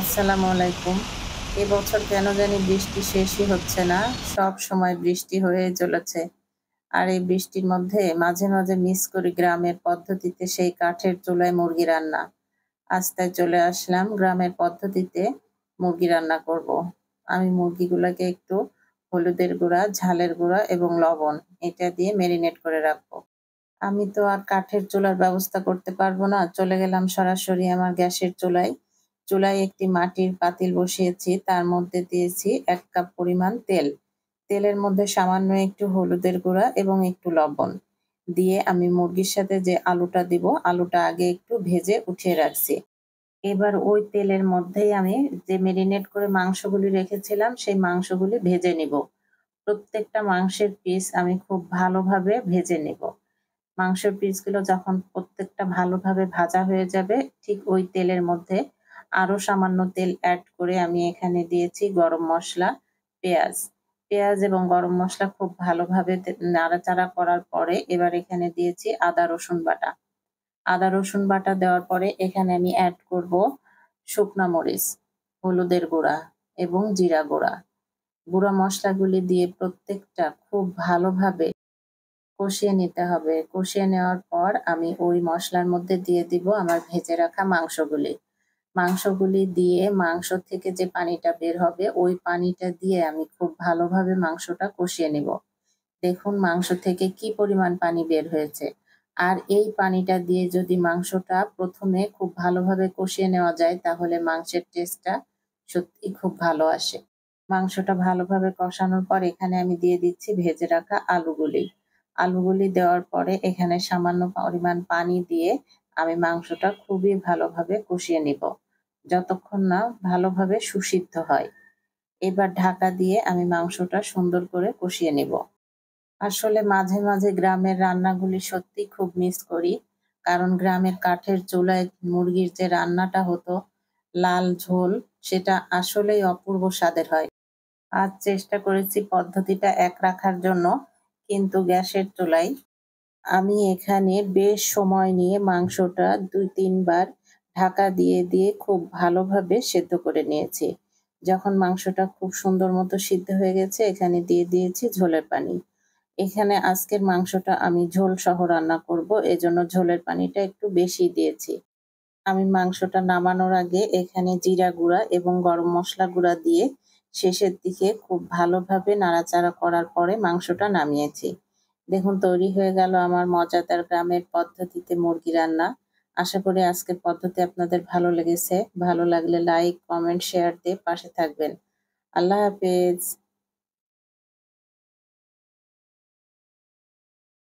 আসসালামু আলাইকুম। এবছর কেন জানি বৃষ্টি শেষই হচ্ছে না। সব সময় বৃষ্টি হয়েই চলেছে। আর এই বৃষ্টির মধ্যে মাঝে, মাঝে মিস করি গ্রামের পদ্ধতিতে সেই কাঠের চুলায় মুরগি রান্না। আজ তাই চলে আসলাম গ্রামের পদ্ধতিতে মুরগি রান্না করব। আমি মুরগিগুলাকে একটু হলুদের গুঁড়া, ঝালের গুঁড়া এবং লবণ এটা দিয়ে মেরিনেট করে রাখবো। আমি তো আর কাঠের চুলার ব্যবস্থা করতে পারবো না। চলে গেলাম সরাসরি আমার গ্যাসের চুলায়। চুলায় একটি মাটির পাতিল বসিয়েছি। তার মধ্যে দিয়েছি ১ কাপ পরিমাণ তেল। তেলের মধ্যে সামান্য একটু হলুদের গুঁড়া এবং একটু লবণ দিয়ে আমি মুরগির সাথে যে আলুটা দিব, আলুটা আগে একটু ভেজে উঠিয়ে রাখছি। এবার ওই তেলের মধ্যেই আমি যে মেরিনেট করে মাংসগুলি রেখেছিলাম, সেই মাংসগুলি ভেজে নিব। প্রত্যেকটা মাংসের পিস আমি খুব ভালোভাবে ভেজে নিব। মাংসের পিসগুলো যখন প্রত্যেকটা ভালোভাবে ভাজা হয়ে যাবে, ঠিক ওই তেলের মধ্যে আরো সামান্য তেল এড করে আমি এখানে দিয়েছি গরম মসলা, পেঁয়াজ। পেঁয়াজ এবং গরম মসলা খুব ভালোভাবে নাড়াচাড়া করার পরে এবার এখানে দিয়েছি আদা রসুন বাটা। আদা রসুন বাটা দেওয়ার পরে এখানে আমি এড করব শুকনা মরিচ, হলুদের গুঁড়া এবং জিরা গুঁড়া। গুঁড়া মসলাগুলি দিয়ে প্রত্যেকটা খুব ভালোভাবে কষিয়ে নিতে হবে। কষিয়ে নেওয়ার পর আমি ওই মসলার মধ্যে দিয়ে দিব আমার ভেজে রাখা মাংসগুলি। মাংসগুলি দিয়ে মাংস থেকে যে পানিটা বের হবে, ওই পানিটা দিয়ে আমি খুব ভালোভাবে মাংসটা কষিয়ে নিব। দেখুন মাংস থেকে কি পরিমাণ পানি বের হয়েছে। আর এই পানিটা দিয়ে যদি মাংসটা ১ম এ খুব ভালোভাবে কষিয়ে নেওয়া যায়, তাহলে মাংসের টেস্টটা সত্যিই খুব ভালো আসে। মাংসটা ভালোভাবে কষানোর পর এখানে আমি দিয়ে দিচ্ছি ভেজে রাখা আলুগুলি। আলুগুলি দেওয়ার পরে এখানে সামান্য পরিমাণ পানি দিয়ে আমি মাংসটা খুবই ভালোভাবে কষিয়ে নিব। যতক্ষণ না ভালোভাবে সুসিদ্ধ হয়। এবার ঢাকা দিয়ে আমি মাংসটা সুন্দর করে কষিয়ে নিব। আসলে মাঝে, মাঝে গ্রামের রান্নাগুলি সত্যিই খুব মিস করি। কারণ গ্রামের কাঠের চুলায় মুরগির যে রান্নাটা হতো, লাল ঝোল, সেটা আসলেই অপূর্ব স্বাদের হয়। আজ চেষ্টা করেছি পদ্ধতিটা এক রাখার জন্য, কিন্তু গ্যাসের চুলায় আমি এখানে বেশ সময় নিয়ে মাংসটা ২-৩ বার ঢাকা দিয়ে, দিয়ে খুব ভালোভাবে সেদ্ধ করে নিয়েছি। যখন মাংসটা খুব সুন্দর মতো সিদ্ধ হয়ে গেছে, এখানে দিয়ে দিয়েছি ঝোলের পানি। এখানে আজকের মাংসটা আমি ঝোল সহ রান্না করব, এজন্য ঝোলের পানিটা একটু বেশি দিয়েছি। আমি মাংসটা নামানোর আগে এখানে জিরা গুঁড়া এবং গরম মসলা গুঁড়া দিয়ে শেষের দিকে খুব ভালোভাবে নাড়াচাড়া করার পরে মাংসটা নামিয়েছি। দেখুন তৈরি হয়ে গেল আমার মজাদার গ্রামের পদ্ধতিতে মুরগি রান্না। আশা করি আজকের পদ্ধতি আপনাদের ভালো লেগেছে। ভালো লাগলে লাইক, কমেন্ট, শেয়ার দিয়ে পাশে থাকবেন। আল্লাহ হাফেজ।